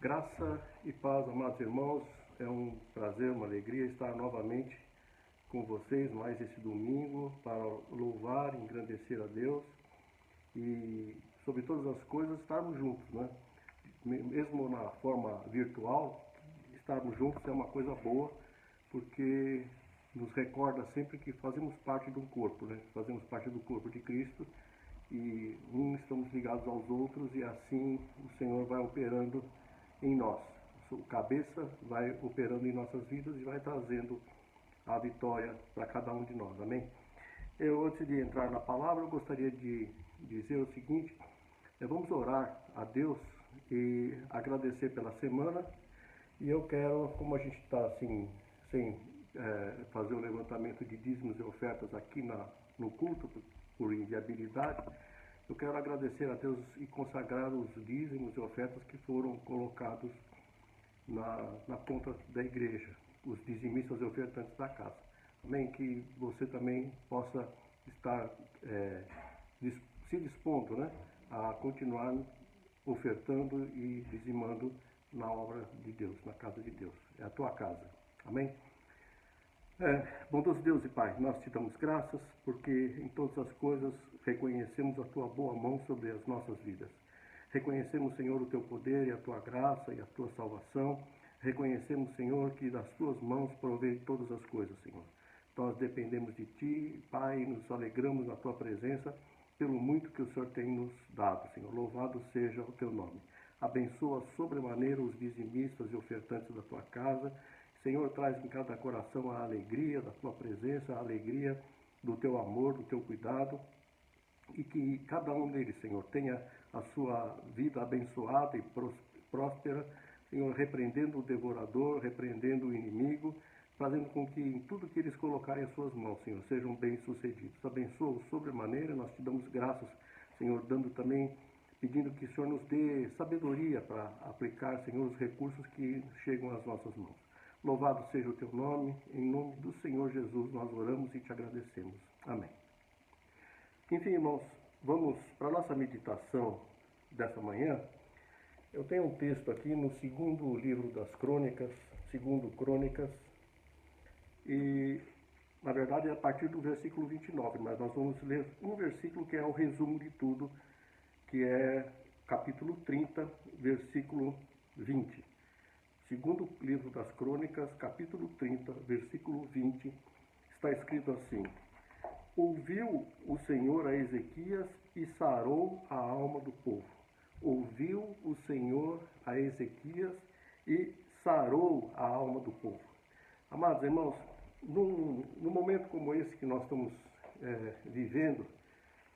Graça e paz, amados irmãos, é um prazer, uma alegria estar novamente com vocês mais esse domingo para louvar e engrandecer a Deus e, sobre todas as coisas, estarmos juntos, né? Mesmo na forma virtual, estarmos juntos é uma coisa boa, porque nos recorda sempre que fazemos parte de um corpo, né? Fazemos parte do corpo de Cristo e estamos ligados aos outros e assim o Senhor vai operando em nós. O cabeça vai operando em nossas vidas e vai trazendo a vitória para cada um de nós, amém? Antes de entrar na palavra, eu gostaria de dizer o seguinte: vamos orar a Deus e agradecer pela semana. E eu quero, como a gente está assim, sem fazer o levantamento de dízimos e ofertas aqui no culto, por inviabilidade, eu quero agradecer a Deus e consagrar os dízimos e ofertas que foram colocados na conta da igreja, os dizimistas e ofertantes da casa. Amém? Que você também possa estar se dispondo, né, a continuar ofertando e dizimando na obra de Deus, na casa de Deus. É a tua casa. Amém? Bondoso Deus e Pai, nós te damos graças porque em todas as coisas reconhecemos a tua boa mão sobre as nossas vidas. Reconhecemos, Senhor, o teu poder e a tua graça e a tua salvação. Reconhecemos, Senhor, que das tuas mãos provém todas as coisas, Senhor. Nós dependemos de ti, Pai, e nos alegramos na tua presença pelo muito que o Senhor tem nos dado, Senhor. Louvado seja o teu nome. Abençoa sobremaneira os dizimistas e ofertantes da tua casa. Senhor, traz em cada coração a alegria da tua presença, a alegria do teu amor, do teu cuidado, e que cada um deles, Senhor, tenha a sua vida abençoada e próspera, Senhor, repreendendo o devorador, repreendendo o inimigo, fazendo com que em tudo que eles colocarem em suas mãos, Senhor, sejam bem-sucedidos. Abençoa sobremaneira, nós te damos graças, Senhor, pedindo que o Senhor nos dê sabedoria para aplicar, Senhor, os recursos que chegam às nossas mãos. Louvado seja o teu nome, em nome do Senhor Jesus nós oramos e te agradecemos. Amém. Enfim, irmãos, vamos para a nossa meditação dessa manhã. Eu tenho um texto aqui no segundo livro das Crônicas, segundo Crônicas, e na verdade é a partir do versículo 29, mas nós vamos ler um versículo que é o resumo de tudo, que é capítulo 30, versículo 20. Segundo livro das Crônicas, capítulo 30, versículo 20, está escrito assim: Ouviu o Senhor a Ezequias e sarou a alma do povo. Ouviu o Senhor a Ezequias e sarou a alma do povo. Amados irmãos, num momento como esse que nós estamos vivendo,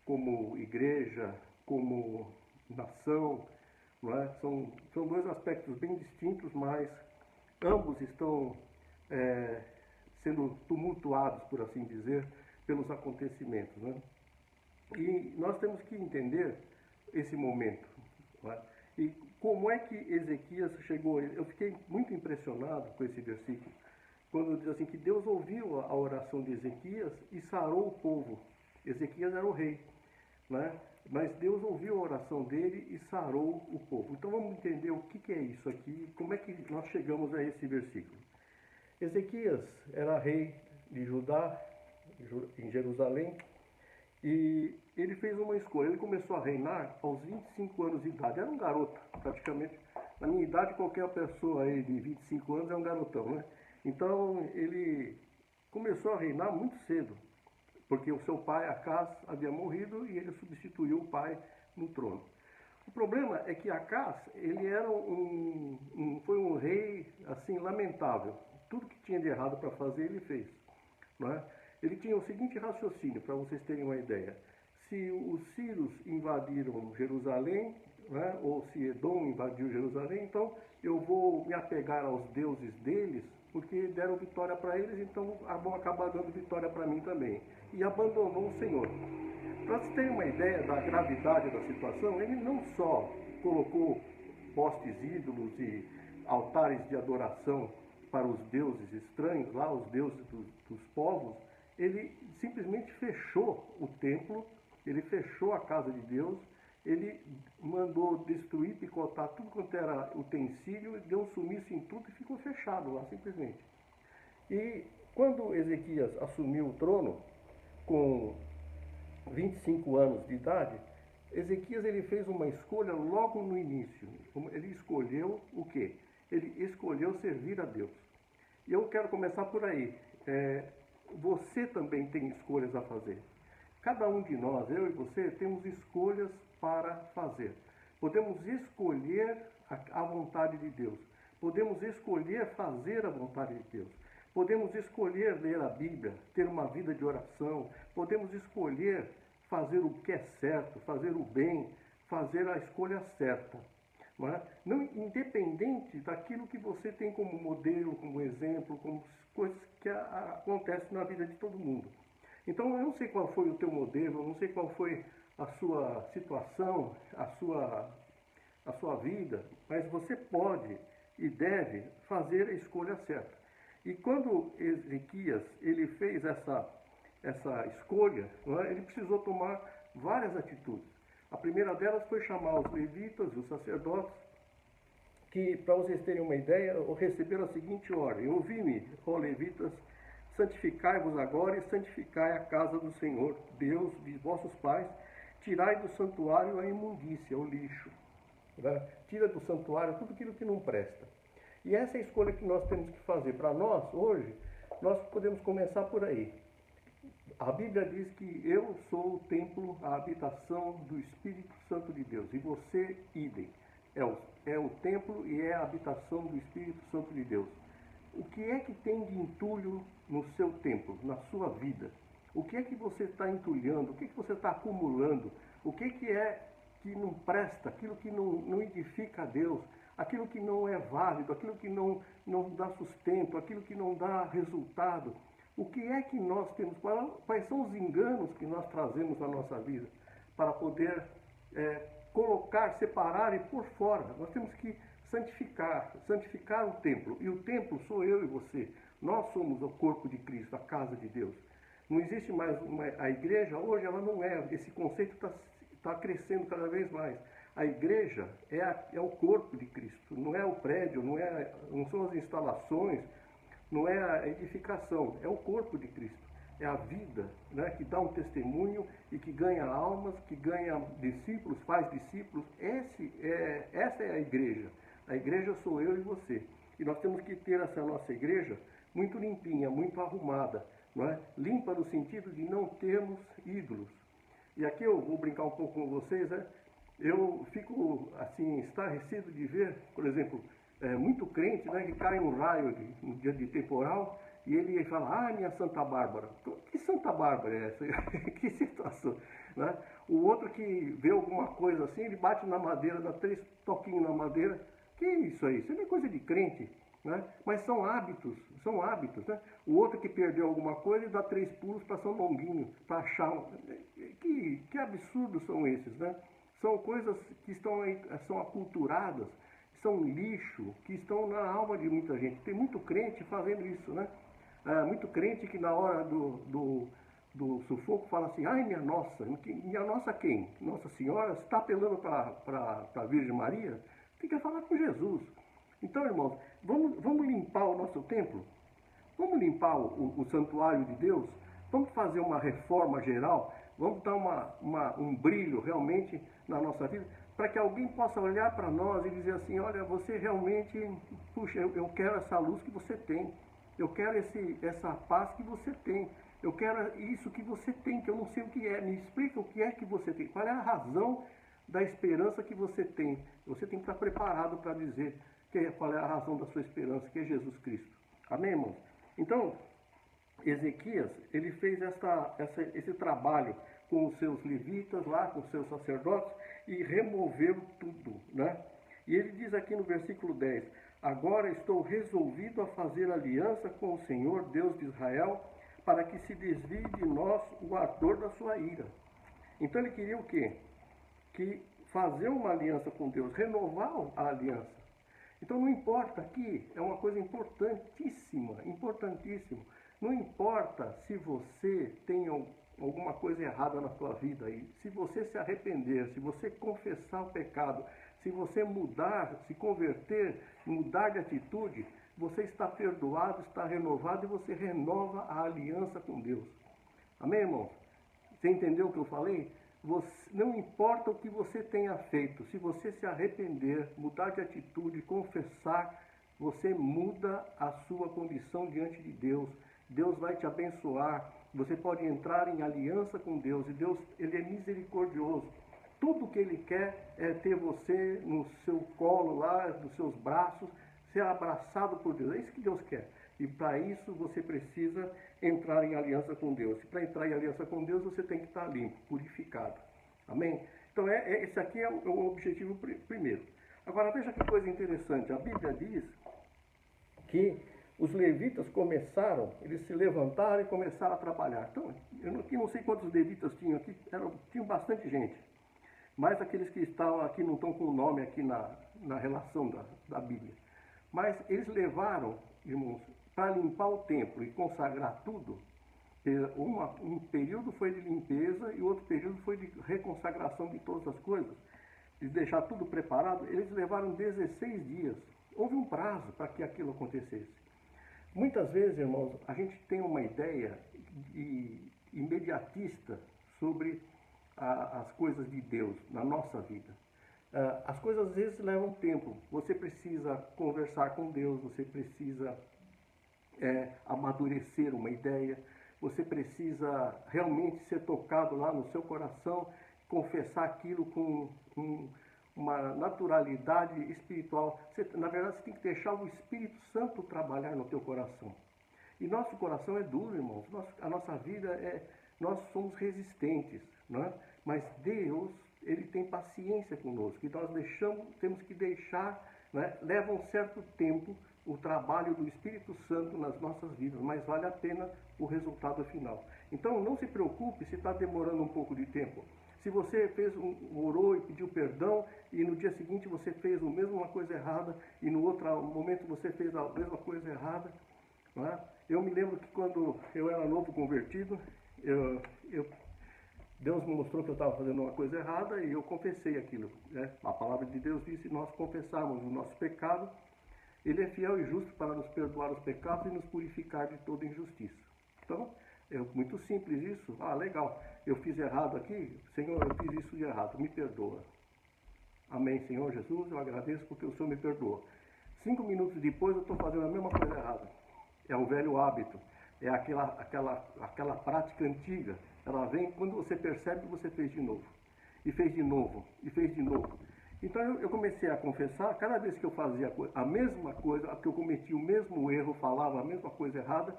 como igreja, como nação, não é? São dois aspectos bem distintos, mas ambos estão sendo tumultuados, por assim dizer, pelos acontecimentos, né? E nós temos que entender esse momento, não é? E como é que Ezequias chegou? Eu fiquei muito impressionado com esse versículo, quando diz assim que Deus ouviu a oração de Ezequias e sarou o povo. Ezequias era o rei, né? Mas Deus ouviu a oração dele e sarou o povo. Então vamos entender o que é isso aqui, como é que nós chegamos a esse versículo. Ezequias era rei de Judá, em Jerusalém, e ele fez uma escolha. Ele começou a reinar aos 25 anos de idade. Era um garoto, praticamente. Na minha idade, qualquer pessoa aí de 25 anos é um garotão, né? Então ele começou a reinar muito cedo, porque o seu pai, Acaz, havia morrido e ele substituiu o pai no trono. O problema é que Acaz, ele era foi um rei assim lamentável. Tudo que tinha de errado para fazer, ele fez, não é? Ele tinha o seguinte raciocínio, para vocês terem uma ideia: se os sírios invadiram Jerusalém, né, ou se Edom invadiu Jerusalém, então eu vou me apegar aos deuses deles, porque deram vitória para eles, então vão acabar dando vitória para mim também. E abandonou o Senhor. Para vocês terem uma ideia da gravidade da situação, ele não só colocou postes ídolos e altares de adoração para os deuses estranhos, lá os deuses dos povos, ele simplesmente fechou o templo, ele fechou a casa de Deus ele mandou destruir, picotar tudo quanto era utensílio, deu um sumiço em tudo e ficou fechado lá, simplesmente. E quando Ezequias assumiu o trono, com 25 anos de idade, Ezequias ele fez uma escolha logo no início. Ele escolheu o quê? Ele escolheu servir a Deus. E eu quero começar por aí. Você também tem escolhas a fazer. Cada um de nós, eu e você, temos escolhas para fazer. Podemos escolher a vontade de Deus. Podemos escolher fazer a vontade de Deus. Podemos escolher ler a Bíblia, ter uma vida de oração. Podemos escolher fazer o que é certo, fazer o bem, fazer a escolha certa. Não, independente daquilo que você tem como modelo, como exemplo, como coisas que acontecem na vida de todo mundo. Então, eu não sei qual foi o teu modelo, eu não sei qual foi a sua situação, a sua vida, mas você pode e deve fazer a escolha certa. E quando Ezequias ele fez essa escolha, ele precisou tomar várias atitudes. A primeira delas foi chamar os levitas, os sacerdotes, que, para vocês terem uma ideia, receberam a seguinte ordem: ouvi-me, ó levitas, santificai-vos agora e santificai a casa do Senhor, Deus de vossos pais, tirai do santuário a imundícia, o lixo. Tira do santuário tudo aquilo que não presta. E essa é a escolha que nós temos que fazer. Para nós, hoje, nós podemos começar por aí. A Bíblia diz que eu sou o templo, a habitação do Espírito Santo de Deus. E você, idem. É o templo e é a habitação do Espírito Santo de Deus. O que é que tem de entulho no seu templo, na sua vida? O que é que você está entulhando? O que é que você está acumulando? O que é que não presta? Aquilo que não edifica a Deus? Aquilo que não é válido? Aquilo que não dá sustento? Aquilo que não dá resultado? O que é que nós temos? Quais são os enganos que nós trazemos na nossa vida para poder colocar, separar e pôr fora? Nós temos que santificar o templo. E o templo sou eu e você. Nós somos o corpo de Cristo, a casa de Deus. Não existe mais a igreja, hoje ela não é. Esse conceito está crescendo cada vez mais. A igreja é o corpo de Cristo, não é o prédio, não são as instalações, não é a edificação, é o corpo de Cristo. É a vida, que dá um testemunho e que ganha almas, que ganha discípulos, faz discípulos. Essa é a igreja. A igreja sou eu e você. E nós temos que ter essa nossa igreja muito limpinha, muito arrumada. Limpa no sentido de não termos ídolos. E aqui eu vou brincar um pouco com vocês. Eu fico assim, estarrecido de ver, por exemplo, muito crente, que cai um raio no dia de temporal e ele fala: minha Santa Bárbara. Que Santa Bárbara é essa? Que situação, O outro que vê alguma coisa assim, ele bate na madeira, dá 3 toquinhos na madeira. Que isso aí? Isso não é coisa de crente, Mas são hábitos. O outro que perdeu alguma coisa, ele dá 3 pulos para São Longuinho, para achar. Que absurdos são esses, São coisas que estão aí, são aculturadas, são lixo, que estão na alma de muita gente. Tem muito crente fazendo isso, muito crente que na hora do sufoco fala assim: ai, minha nossa. Minha nossa quem? Nossa Senhora? Você está apelando para a Virgem Maria? Tem que falar com Jesus. Então, irmãos, vamos limpar o nosso templo? Vamos limpar o santuário de Deus? Vamos fazer uma reforma geral? Vamos dar um brilho realmente na nossa vida, para que alguém possa olhar para nós e dizer assim: olha, você realmente, puxa, eu quero essa luz que você tem, eu quero essa paz que você tem, eu quero isso que você tem, que eu não sei o que é, me explica o que é que você tem, qual é a razão da esperança que você tem. Você tem que estar preparado para dizer qual é a razão da sua esperança, que é Jesus Cristo. Amém, irmãos? Então, Ezequias, ele fez esse trabalho com os seus levitas lá, com os seus sacerdotes, e removeu tudo, E ele diz aqui no versículo 10: agora estou resolvido a fazer aliança com o Senhor, Deus de Israel, para que se desvie de nós o ardor da sua ira. Então ele queria o quê? Que fazer uma aliança com Deus, renovar a aliança. Então não importa, aqui é uma coisa importantíssima, importantíssima. Não importa se você tem alguma coisa errada na tua vida aí, se você se arrepender, se você confessar o pecado, se você mudar, se converter, mudar de atitude, você está perdoado, está renovado e você renova a aliança com Deus. Amém, irmãos? Você entendeu o que eu falei? Não importa o que você tenha feito, se você se arrepender, mudar de atitude, confessar, você muda a sua condição diante de Deus. Deus vai te abençoar. Você pode entrar em aliança com Deus. E Deus, Ele é misericordioso. Tudo que Ele quer é ter você no seu colo lá, nos seus braços, ser abraçado por Deus. É isso que Deus quer. E para isso você precisa entrar em aliança com Deus. E para entrar em aliança com Deus você tem que estar limpo, purificado. Amém? Então esse aqui é o objetivo primeiro. Agora veja que coisa interessante. A Bíblia diz que os levitas começaram, eles se levantaram e começaram a trabalhar. Então, eu não sei quantos levitas tinham aqui, tinham bastante gente. Mas aqueles que estavam aqui não estão com o nome aqui na relação da Bíblia. Mas eles levaram, irmãos, para limpar o templo e consagrar tudo. Um período foi de limpeza e outro período foi de reconsagração de todas as coisas. De deixar tudo preparado, eles levaram 16 dias. Houve um prazo para que aquilo acontecesse. Muitas vezes, irmãos, a gente tem uma ideia imediatista sobre as coisas de Deus na nossa vida. As coisas às vezes levam tempo. Você precisa conversar com Deus, você precisa amadurecer uma ideia, você precisa realmente ser tocado lá no seu coração, confessar aquilo com uma naturalidade espiritual. Na verdade, você tem que deixar o Espírito Santo trabalhar no teu coração. E nosso coração é duro, irmãos. A nossa vida nós somos resistentes, não é? Mas Deus, Ele tem paciência conosco. E nós temos que deixar, né? Leva um certo tempo o trabalho do Espírito Santo nas nossas vidas, mas vale a pena o resultado final. Então, não se preocupe se está demorando um pouco de tempo. Se você orou e pediu perdão e no dia seguinte você fez uma coisa errada e no outro momento você fez a mesma coisa errada, não é? Eu me lembro que quando eu era novo convertido, Deus me mostrou que eu estava fazendo uma coisa errada e eu confessei aquilo, né? A palavra de Deus diz: se nós confessarmos o nosso pecado, Ele é fiel e justo para nos perdoar os pecados e nos purificar de toda injustiça. Então, é muito simples isso. Ah, legal, eu fiz errado aqui, Senhor, eu fiz isso de errado, me perdoa. Amém, Senhor Jesus, eu agradeço porque o Senhor me perdoa. 5 minutos depois eu estou fazendo a mesma coisa errada. É o velho hábito, é aquela prática antiga. Ela vem quando você percebe que você fez de novo. E fez de novo, e fez de novo. Então eu comecei a confessar, cada vez que eu fazia a mesma coisa, que eu cometia o mesmo erro, falava a mesma coisa errada,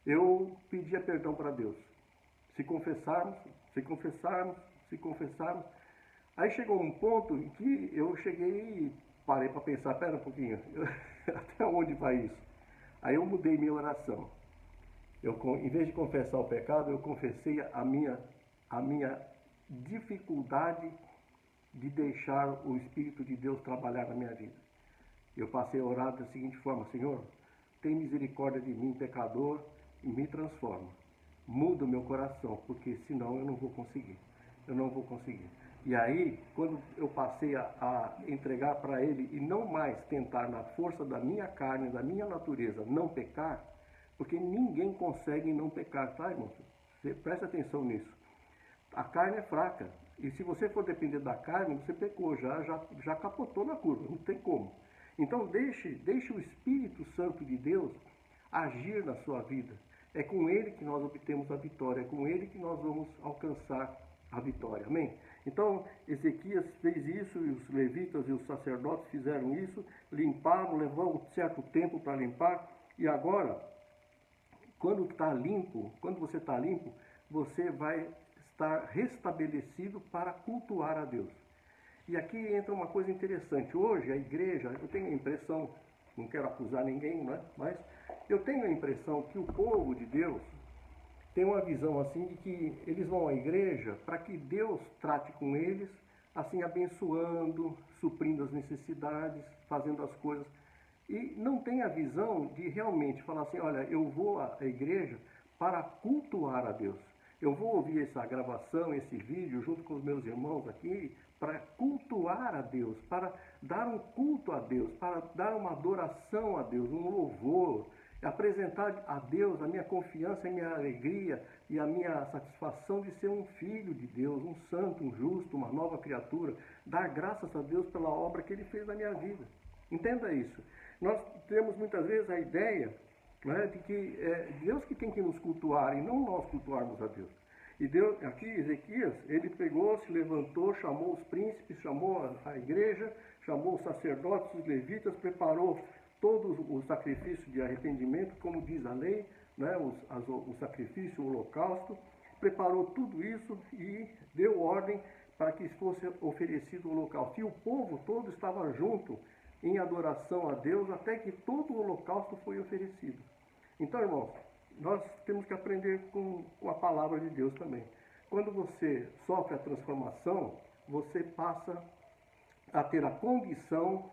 eu pedia perdão para Deus. Se confessarmos, aí chegou um ponto em que eu cheguei e parei para pensar, pera um pouquinho, até onde vai isso? Aí eu mudei minha oração. Em vez de confessar o pecado, eu confessei a minha dificuldade de deixar o Espírito de Deus trabalhar na minha vida. Eu passei a orar da seguinte forma: Senhor, tem misericórdia de mim, pecador, e me transforma. Muda o meu coração, porque senão eu não vou conseguir. E aí, quando eu passei a entregar para Ele e não mais tentar na força da minha carne, da minha natureza, não pecar, porque ninguém consegue não pecar, tá, irmão? Você presta atenção nisso. A carne é fraca. E se você for depender da carne, você pecou, já capotou na curva, não tem como. Então deixe o Espírito Santo de Deus agir na sua vida. É com Ele que nós obtemos a vitória, é com Ele que nós vamos alcançar a vitória. Amém? Então, Ezequias fez isso, e os levitas e os sacerdotes fizeram isso, limparam, levou um certo tempo para limpar, e agora, quando você está limpo, você vai estar restabelecido para cultuar a Deus. E aqui entra uma coisa interessante. Hoje a igreja, eu tenho a impressão, não quero acusar ninguém, né? Mas eu tenho a impressão que o povo de Deus tem uma visão assim de que eles vão à igreja para que Deus trate com eles, assim abençoando, suprindo as necessidades, fazendo as coisas. E não tem a visão de realmente falar assim, olha, eu vou à igreja para cultuar a Deus. Eu vou ouvir essa gravação, esse vídeo, junto com os meus irmãos aqui, para cultuar a Deus, para dar um culto a Deus, para dar uma adoração a Deus, um louvor, apresentar a Deus a minha confiança, a minha alegria e a minha satisfação de ser um filho de Deus, um santo, um justo, uma nova criatura, dar graças a Deus pela obra que Ele fez na minha vida. Entenda isso. Nós temos muitas vezes a ideia, né, de que é Deus que tem que nos cultuar e não nós cultuarmos a Deus. E Deus, aqui Ezequias, ele pegou, se levantou, chamou os príncipes, chamou a igreja, chamou os sacerdotes, os levitas, preparou todo o sacrifício de arrependimento, como diz a lei, né, o sacrifício, o holocausto, preparou tudo isso e deu ordem para que fosse oferecido o holocausto. E o povo todo estava junto em adoração a Deus até que todo o holocausto foi oferecido. Então, irmãos, nós temos que aprender com a palavra de Deus também. Quando você sofre a transformação, você passa a ter a condição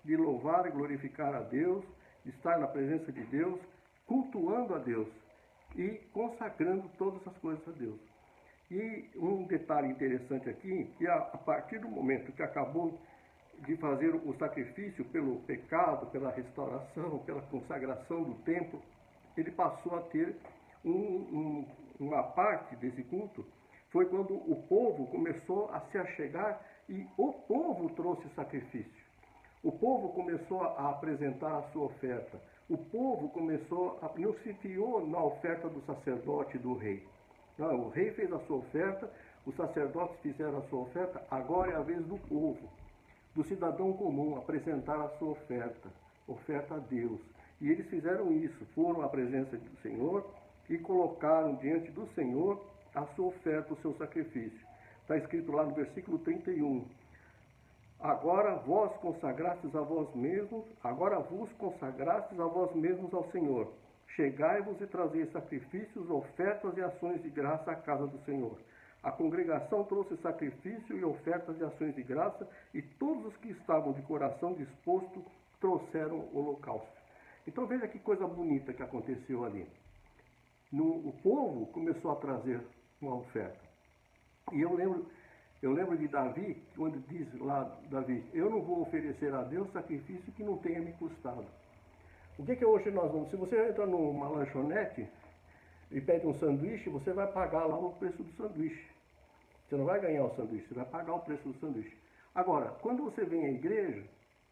de louvar e glorificar a Deus, de estar na presença de Deus, cultuando a Deus e consagrando todas as coisas a Deus. E um detalhe interessante aqui, que a partir do momento que acabou de fazer o sacrifício pelo pecado, pela restauração, pela consagração do templo, ele passou a ter uma parte desse culto, foi quando o povo começou a se achegar e o povo trouxe o sacrifício. O povo começou a apresentar a sua oferta. O povo não se fiou na oferta do sacerdote e do rei. Não, o rei fez a sua oferta, os sacerdotes fizeram a sua oferta, agora é a vez do povo, do cidadão comum, apresentar a sua oferta a Deus. E eles fizeram isso, foram à presença do Senhor e colocaram diante do Senhor a sua oferta, o seu sacrifício. Está escrito lá no versículo 31. Agora vos consagrastes a vós mesmos, agora vos consagrastes a vós mesmos ao Senhor. Chegai-vos e trazei sacrifícios, ofertas e ações de graça à casa do Senhor. A congregação trouxe sacrifício e ofertas e ações de graça, e todos os que estavam de coração disposto trouxeram o holocausto. Então veja que coisa bonita que aconteceu ali. O povo começou a trazer uma oferta. E eu lembro de Davi, quando diz lá, Davi, eu não vou oferecer a Deus sacrifício que não tenha me custado. O que hoje nós vamos? Se você entra numa lanchonete e pede um sanduíche, você vai pagar lá o preço do sanduíche. Você não vai ganhar o sanduíche, você vai pagar o preço do sanduíche. Agora, quando você vem à igreja,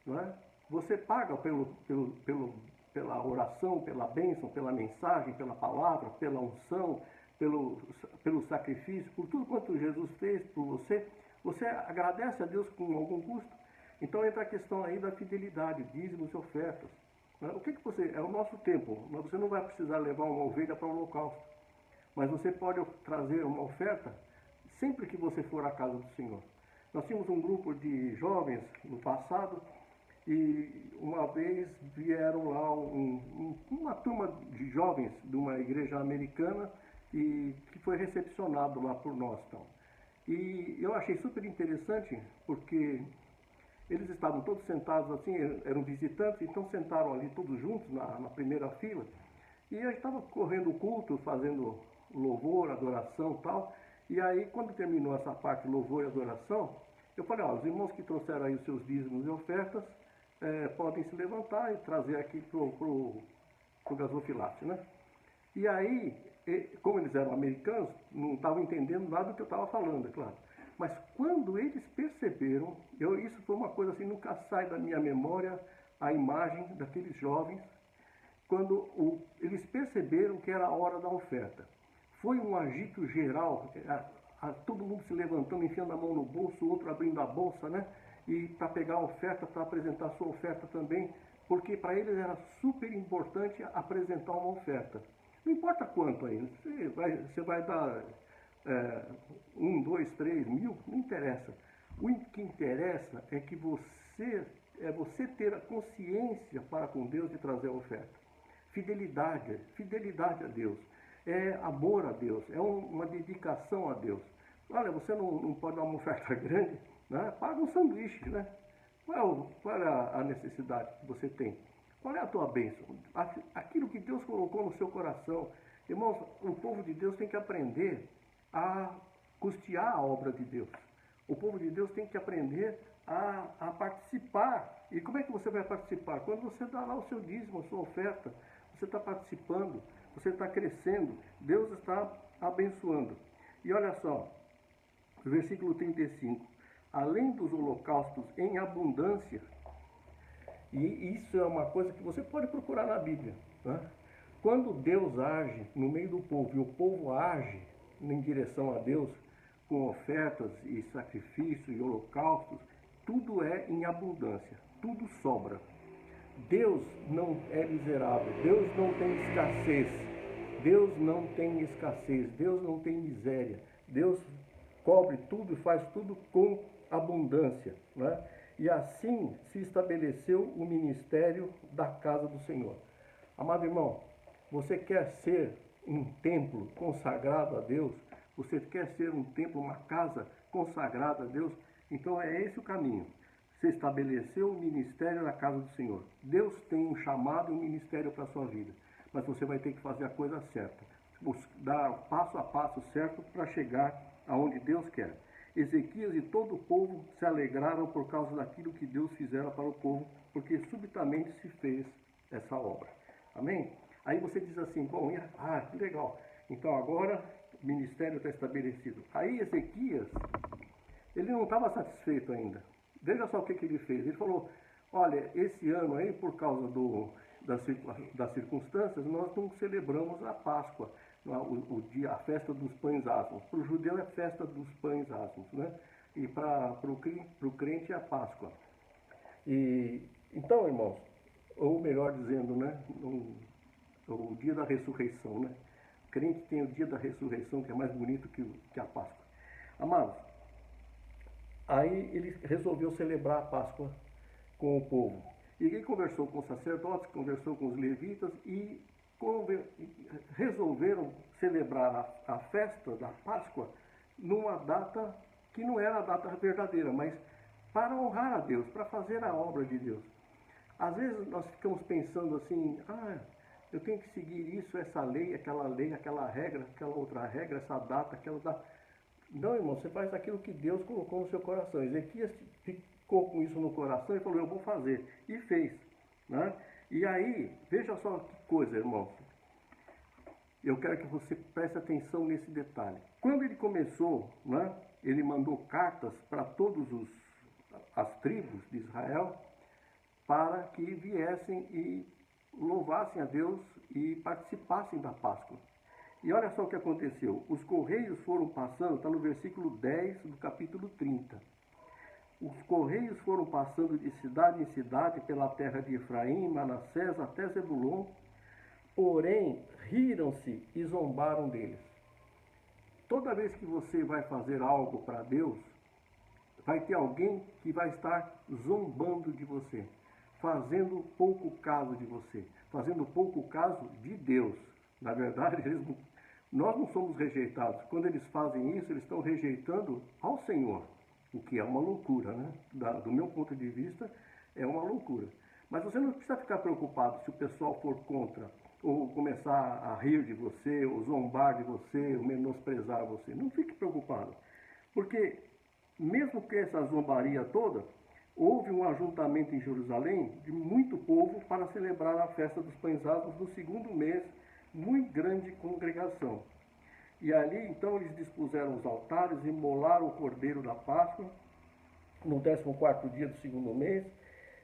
não é? Você paga pela oração, pela bênção, pela mensagem, pela palavra, pela unção, pelo sacrifício, por tudo quanto Jesus fez por você. Você agradece a Deus com algum custo? Então entra a questão aí da fidelidade, dízimos e ofertas. O que você... É o nosso tempo. Você não vai precisar levar uma ovelha para o holocausto. Mas você pode trazer uma oferta sempre que você for à casa do Senhor. Nós tínhamos um grupo de jovens no passado e uma vez vieram lá uma turma de jovens de uma igreja americana e que foi recepcionado lá por nós. Então. E eu achei super interessante porque eles estavam todos sentados assim, eram visitantes, então sentaram ali todos juntos na primeira fila. E a gente estava correndo o culto, fazendo louvor, adoração e tal. E aí, quando terminou essa parte louvor e adoração, eu falei, os irmãos que trouxeram aí os seus dízimos e ofertas, podem se levantar e trazer aqui pro gasofilácio, né? E aí, como eles eram americanos, não estavam entendendo nada do que eu estava falando, é claro. Mas quando eles perceberam, isso foi uma coisa assim, nunca sai da minha memória a imagem daqueles jovens, quando eles perceberam que era a hora da oferta. Foi um agito geral, todo mundo se levantando, enfiando a mão no bolso, o outro abrindo a bolsa, né? E para pegar a oferta, para apresentar a sua oferta também, porque para eles era super importante apresentar uma oferta. Não importa quanto aí, você vai dar 1, 2, 3 mil, não interessa. O que interessa é que você ter a consciência para com Deus de trazer a oferta. Fidelidade a Deus, é amor a Deus, é uma dedicação a Deus. Olha, você não pode dar uma oferta grande, né? Paga um sanduíche, né? Qual é a necessidade que você tem? Qual é a tua bênção? Aquilo que Deus colocou no seu coração, Irmãos, o povo de Deus tem que aprender a custear a obra de Deus. O povo de Deus tem que aprender a participar. E como é que você vai participar? Quando você dá lá o seu dízimo, a sua oferta, você está participando, você está crescendo, Deus está abençoando. E olha só, versículo 35. Além dos holocaustos em abundância, e isso é uma coisa que você pode procurar na Bíblia, né? Quando Deus age no meio do povo e o povo age em direção a Deus com ofertas e sacrifícios e holocaustos, tudo é em abundância, tudo sobra. Deus não é miserável, Deus não tem escassez, Deus não tem escassez, Deus não tem miséria, Deus cobre tudo e faz tudo com abundância, né? E assim se estabeleceu o ministério da casa do Senhor. Amado irmão, você quer ser um templo consagrado a Deus? Você quer ser um templo, uma casa consagrada a Deus? Então é esse o caminho. Você estabeleceu o ministério da casa do Senhor. Deus tem um chamado e um ministério para a sua vida. Mas você vai ter que fazer a coisa certa. Dar passo a passo certo para chegar aonde Deus quer. Ezequias e todo o povo se alegraram por causa daquilo que Deus fizera para o povo, porque subitamente se fez essa obra. Amém? Aí você diz assim, bom, que legal. Então agora o ministério está estabelecido. Aí Ezequias, ele não estava satisfeito ainda. Veja só o que ele fez. Ele falou, olha, esse ano aí, por causa das circunstâncias, nós não celebramos a Páscoa, a festa dos pães asmos. Para o judeu é a festa dos pães asmos, né? E para o crente é a Páscoa. E então, irmãos, ou melhor dizendo, né, o dia da ressurreição, né? O crente tem o dia da ressurreição, que é mais bonito que a Páscoa. Amados, aí ele resolveu celebrar a Páscoa com o povo. E ele conversou com os sacerdotes, conversou com os levitas e resolveram celebrar a festa da Páscoa numa data que não era a data verdadeira, mas para honrar a Deus, para fazer a obra de Deus. Às vezes nós ficamos pensando assim, eu tenho que seguir isso, essa lei, aquela regra, aquela outra regra, essa data, aquela data. Não, irmão, você faz aquilo que Deus colocou no seu coração. Ezequias ficou com isso no coração e falou, eu vou fazer. E fez, né? E aí, veja só que coisa, irmão. Eu quero que você preste atenção nesse detalhe. Quando ele começou, né, ele mandou cartas para todas as tribos de Israel para que viessem e louvassem a Deus e participassem da Páscoa. E olha só o que aconteceu. Os correios foram passando, está no versículo 10 do capítulo 30. Os correios foram passando de cidade em cidade pela terra de Efraim, Manassés, até Zebulon, porém riram-se e zombaram deles. Toda vez que você vai fazer algo para Deus, vai ter alguém que vai estar zombando de você, fazendo pouco caso de você, fazendo pouco caso de Deus. Na verdade, nós não somos rejeitados. Quando eles fazem isso, eles estão rejeitando ao Senhor, o que é uma loucura, né? Do meu ponto de vista, é uma loucura. Mas você não precisa ficar preocupado se o pessoal for contra, ou começar a rir de você, ou zombar de você, ou menosprezar você. Não fique preocupado, porque mesmo que essa zombaria toda, houve um ajuntamento em Jerusalém de muito povo para celebrar a festa dos pães asmos no segundo mês, muito grande congregação. E ali, então, eles dispuseram os altares, imolaram o cordeiro da Páscoa, no 14º dia do segundo mês,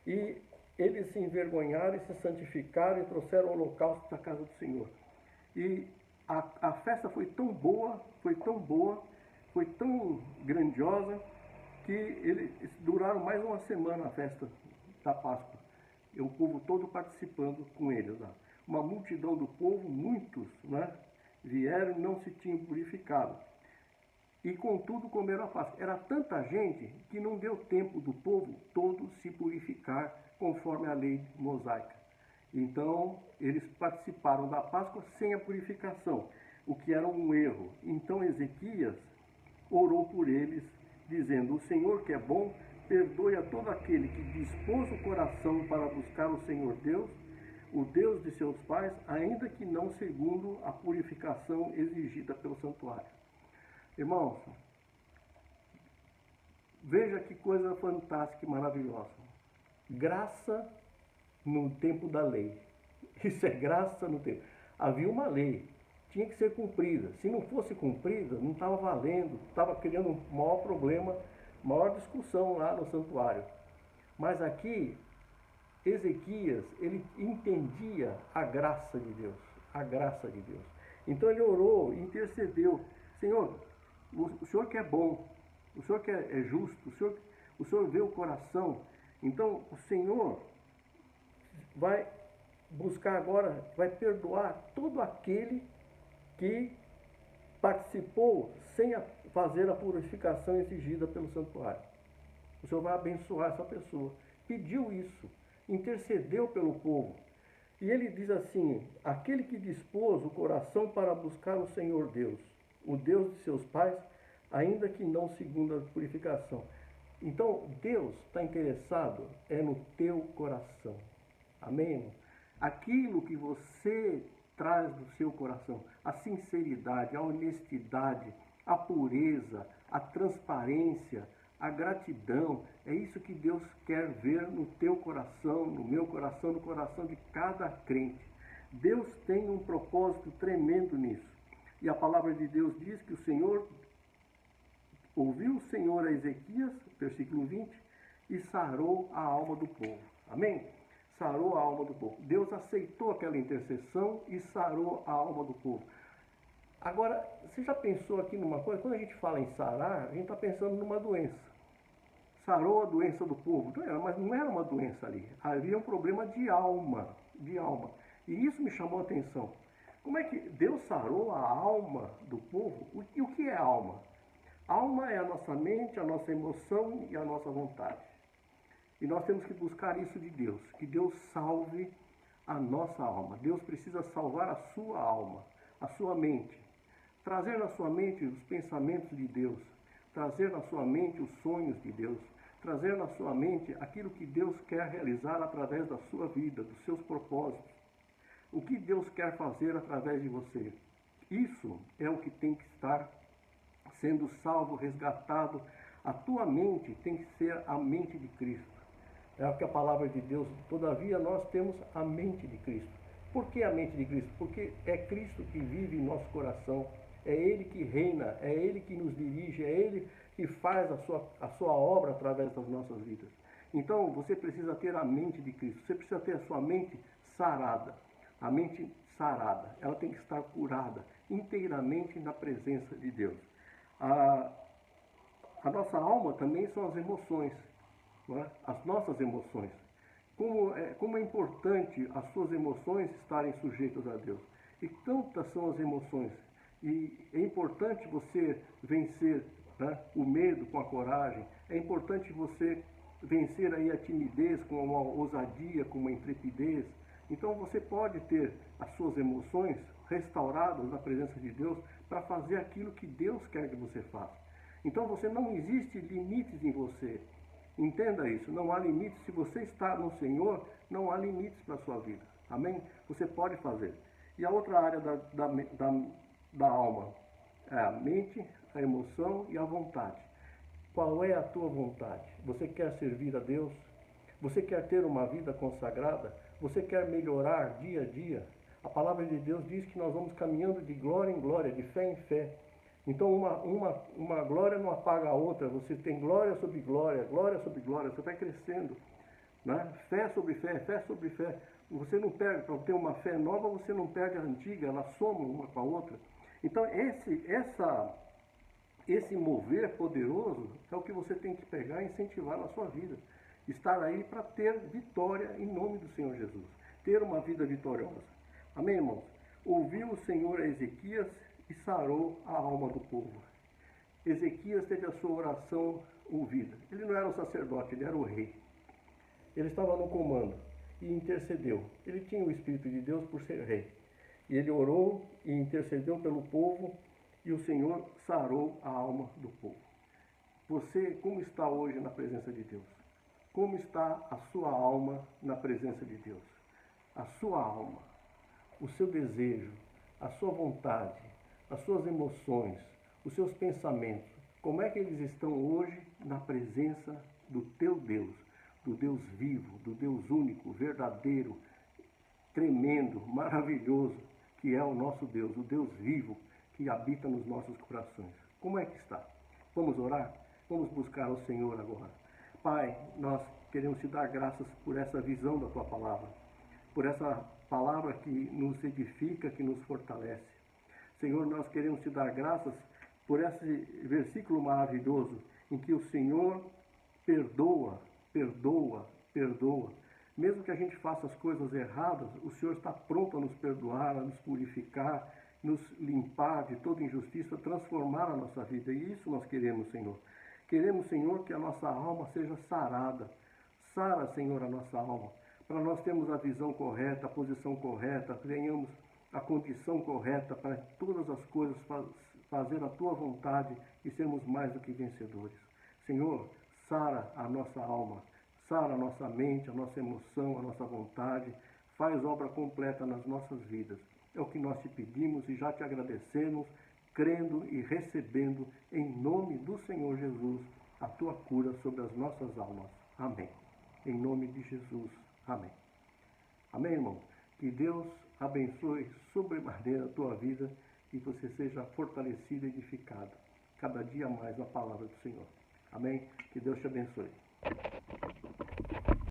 e eles se envergonharam e se santificaram e trouxeram o holocausto da casa do Senhor. E a festa foi tão boa, foi tão grandiosa, que eles duraram mais uma semana a festa da Páscoa. E o povo todo participando com eles lá. Uma multidão do povo, muitos, né, vieram e não se tinham purificado. E contudo comeram a Páscoa. Era tanta gente que não deu tempo do povo todo se purificar conforme a lei mosaica. Então eles participaram da Páscoa sem a purificação, o que era um erro. Então Ezequias orou por eles, dizendo, o Senhor que é bom, perdoe a todo aquele que dispôs o coração para buscar o Senhor Deus, o Deus de seus pais, ainda que não segundo a purificação exigida pelo santuário. Irmãos, veja que coisa fantástica e maravilhosa. Graça no tempo da lei. Isso é graça no tempo. Havia uma lei, tinha que ser cumprida. Se não fosse cumprida, não estava valendo, estava criando um maior problema, maior discussão lá no santuário. Mas aqui, Ezequias, ele entendia a graça de Deus, a graça de Deus. Então ele orou, intercedeu. Senhor, o Senhor que é bom, o Senhor que é justo, o Senhor vê o coração. Então o Senhor vai buscar agora, vai perdoar todo aquele que participou sem fazer a purificação exigida pelo santuário. O Senhor vai abençoar essa pessoa. Pediu isso, intercedeu pelo povo. E ele diz assim: aquele que dispôs o coração para buscar o Senhor Deus, o Deus de seus pais, ainda que não segundo a purificação. Então, Deus está interessado no teu coração. Amém? Aquilo que você traz do seu coração, a sinceridade, a honestidade, a pureza, a transparência, a gratidão, é isso que Deus quer ver no teu coração, no meu coração, no coração de cada crente. Deus tem um propósito tremendo nisso. E a palavra de Deus diz que o Senhor ouviu o Senhor a Ezequias, versículo 20, e sarou a alma do povo. Amém? Sarou a alma do povo. Deus aceitou aquela intercessão e sarou a alma do povo. Agora, você já pensou aqui numa coisa? Quando a gente fala em sarar, a gente está pensando numa doença. Sarou a doença do povo. Mas não era uma doença ali. Havia um problema de alma. E isso me chamou a atenção. Como é que Deus sarou a alma do povo? E o que é alma? Alma é a nossa mente, a nossa emoção e a nossa vontade. E nós temos que buscar isso de Deus, que Deus salve a nossa alma. Deus precisa salvar a sua alma, a sua mente. Trazer na sua mente os pensamentos de Deus, trazer na sua mente os sonhos de Deus, trazer na sua mente aquilo que Deus quer realizar através da sua vida, dos seus propósitos. O que Deus quer fazer através de você. Isso é o que tem que estar sendo salvo, resgatado. A tua mente tem que ser a mente de Cristo. É o que a palavra de Deus, todavia nós temos a mente de Cristo. Por que a mente de Cristo? Porque é Cristo que vive em nosso coração, é Ele que reina, é Ele que nos dirige, é Ele que faz a sua obra através das nossas vidas. Então você precisa ter a mente de Cristo, você precisa ter a sua mente sarada. A mente sarada, ela tem que estar curada inteiramente na presença de Deus. A nossa alma também são as emoções, não é? As nossas emoções. Como é importante as suas emoções estarem sujeitas a Deus. E tantas são as emoções. E é importante você vencer, né, o medo com a coragem. É importante você vencer aí a timidez com uma ousadia, com uma intrepidez. Então você pode ter as suas emoções restauradas na presença de Deus para fazer aquilo que Deus quer que você faça. Então não existe limites em você. Entenda isso, não há limites. Se você está no Senhor, não há limites para a sua vida. Amém? Você pode fazer. E a outra área da alma é a mente, a emoção e a vontade. Qual é a tua vontade? Você quer servir a Deus? Você quer ter uma vida consagrada? Você quer melhorar dia a dia? A palavra de Deus diz que nós vamos caminhando de glória em glória, de fé em fé. Então uma glória não apaga a outra, você tem glória sobre glória, você vai crescendo, né? Fé sobre fé, fé sobre fé. Você não perde, para ter uma fé nova, você não perde a antiga, elas somam uma com a outra. Então esse mover poderoso é o que você tem que pegar e incentivar na sua vida. Estar aí para ter vitória em nome do Senhor Jesus. Ter uma vida vitoriosa. Amém, irmãos? Ouviu o Senhor a Ezequias e sarou a alma do povo. Ezequias teve a sua oração ouvida. Ele não era o sacerdote, ele era o rei. Ele estava no comando e intercedeu. Ele tinha o Espírito de Deus por ser rei. E ele orou e intercedeu pelo povo e o Senhor sarou a alma do povo. Você, como está hoje na presença de Deus? Como está a sua alma na presença de Deus? a sua alma, o seu desejo, a sua vontade, as suas emoções, os seus pensamentos, como é que eles estão hoje na presença do teu Deus, do Deus vivo, do Deus único, verdadeiro, tremendo, maravilhoso, que é o nosso Deus, o Deus vivo que habita nos nossos corações. Como é que está? Vamos orar? Vamos buscar o Senhor agora. Pai, nós queremos te dar graças por essa visão da tua palavra, por essa palavra que nos edifica, que nos fortalece. Senhor, nós queremos te dar graças por esse versículo maravilhoso em que o Senhor perdoa, perdoa, perdoa. Mesmo que a gente faça as coisas erradas, o Senhor está pronto a nos perdoar, a nos purificar, nos limpar de toda injustiça, transformar a nossa vida. E isso nós queremos, Senhor. Queremos, Senhor, que a nossa alma seja sarada. Sara, Senhor, a nossa alma, para nós termos a visão correta, a posição correta, tenhamos a condição correta para todas as coisas fazer a tua vontade e sermos mais do que vencedores. Senhor, sara a nossa alma, sara a nossa mente, a nossa emoção, a nossa vontade, faz obra completa nas nossas vidas. É o que nós te pedimos e já te agradecemos, crendo e recebendo em nome do Senhor Jesus a tua cura sobre as nossas almas. Amém. Em nome de Jesus. Amém. Amém, irmão? Que Deus abençoe sobremaneira a tua vida e você seja fortalecido e edificado cada dia mais na palavra do Senhor. Amém? Que Deus te abençoe.